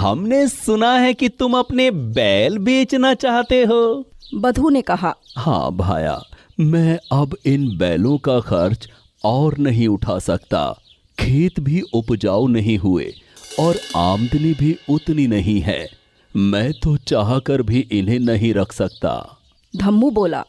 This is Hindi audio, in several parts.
हमने सुना है कि तुम अपने बैल बेचना चाहते हो। बधू ने कहा, हाँ भाया, मैं अब इन बैलों का खर्च और नहीं उठा सकता। खेत भी उपजाऊ नहीं हुए और आमदनी भी उतनी नहीं है। मैं तो चाहकर भी इन्हें नहीं रख सकता। धम्मू बोला,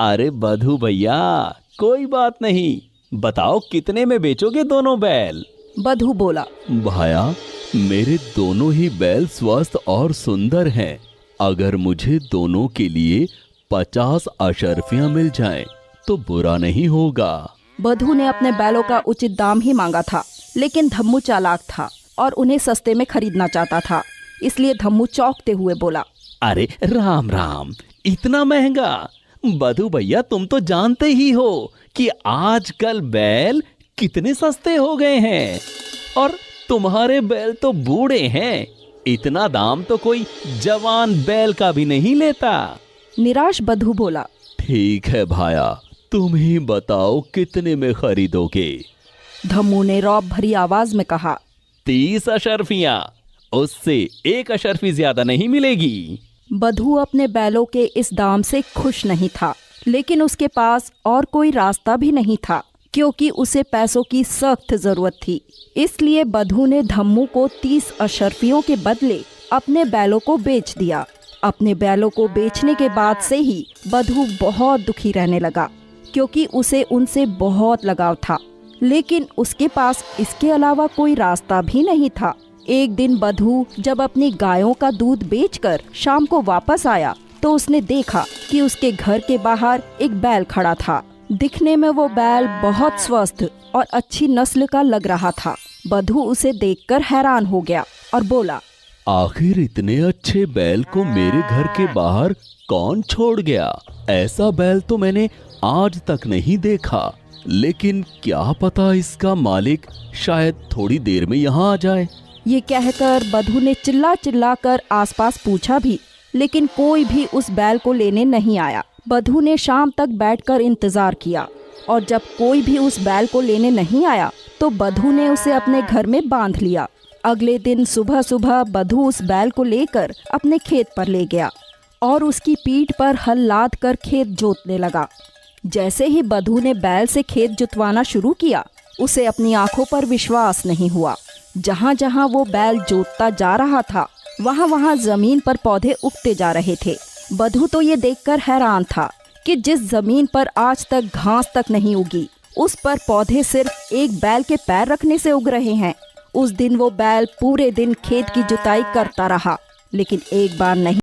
अरे बधू भैया, कोई बात नहीं, बताओ कितने में बेचोगे दोनों बैल? बधू बोला, भाया, मेरे दोनों ही बैल स्वस्थ और सुंदर हैं। अगर मुझे दोनों के लिए 50 अशर्फियां मिल जाएं, तो बुरा नहीं होगा। बधू ने अपने बैलों का उचित दाम ही मांगा था, लेकिन धम्मू चालाक था और उन्हें सस्ते में खरीदना चाहता था। इसलिए धम्मू चौंकते हुए बोला, अरे राम राम, इतना महंगा? बधू भैया, तुम तो जानते ही हो कि आजकल बैल कितने सस्ते हो गए हैं, और तुम्हारे बैल तो बूढ़े हैं। इतना दाम तो कोई जवान बैल का भी नहीं लेता। निराश बधू बोला, ठीक है भाया, तुम ही बताओ कितने में खरीदोगे? धम्मू ने रौब भरी आवाज में कहा, 30 अशर्फियां, उससे 1 अशर्फी ज्यादा नहीं मिलेगी। बधू अपने बैलों के इस दाम से खुश नहीं था, लेकिन उसके पास और कोई रास्ता भी नहीं था, क्योंकि उसे पैसों की सख्त जरूरत थी। इसलिए बधू ने धम्मू को 30 अशर्फियों के बदले अपने बैलों को बेच दिया। अपने बैलों को बेचने के बाद से ही बधू बहुत दुखी रहने लगा, क्योंकि उसे उनसे बहुत लगाव था, लेकिन उसके पास इसके अलावा कोई रास्ता भी नहीं था। एक दिन बधू जब अपनी गायों का दूध बेचकर शाम को वापस आया, तो उसने देखा कि उसके घर के बाहर एक बैल खड़ा था। दिखने में वो बैल बहुत स्वस्थ और अच्छी नस्ल का लग रहा था। बधू उसे देखकर हैरान हो गया और बोला, आखिर इतने अच्छे बैल को मेरे घर के बाहर कौन छोड़ गया? ऐसा बैल तो मैंने आज तक नहीं देखा, लेकिन क्या पता इसका मालिक शायद थोड़ी देर में यहाँ आ जाए। ये कहकर बधू ने चिल्ला चिल्ला कर आसपास पूछा भी, लेकिन कोई भी उस बैल को लेने नहीं आया। बधू ने शाम तक बैठकर इंतजार किया, और जब कोई भी उस बैल को लेने नहीं आया, तो बधू ने उसे अपने घर में बांध लिया। अगले दिन सुबह सुबह बधू उस बैल को लेकर अपने खेत पर ले गया और उसकी पीठ पर हल लाद कर खेत जोतने लगा। जैसे ही बधू ने बैल से खेत जुतवाना शुरू किया, उसे अपनी आंखों पर विश्वास नहीं हुआ। जहाँ जहाँ वो बैल जोतता जा रहा था, वहाँ वहाँ जमीन पर पौधे उगते जा रहे थे। बधू तो ये देखकर हैरान था कि जिस जमीन पर आज तक घास तक नहीं उगी, उस पर पौधे सिर्फ एक बैल के पैर रखने से उग रहे हैं। उस दिन वो बैल पूरे दिन खेत की जुताई करता रहा, लेकिन एक बार नहीं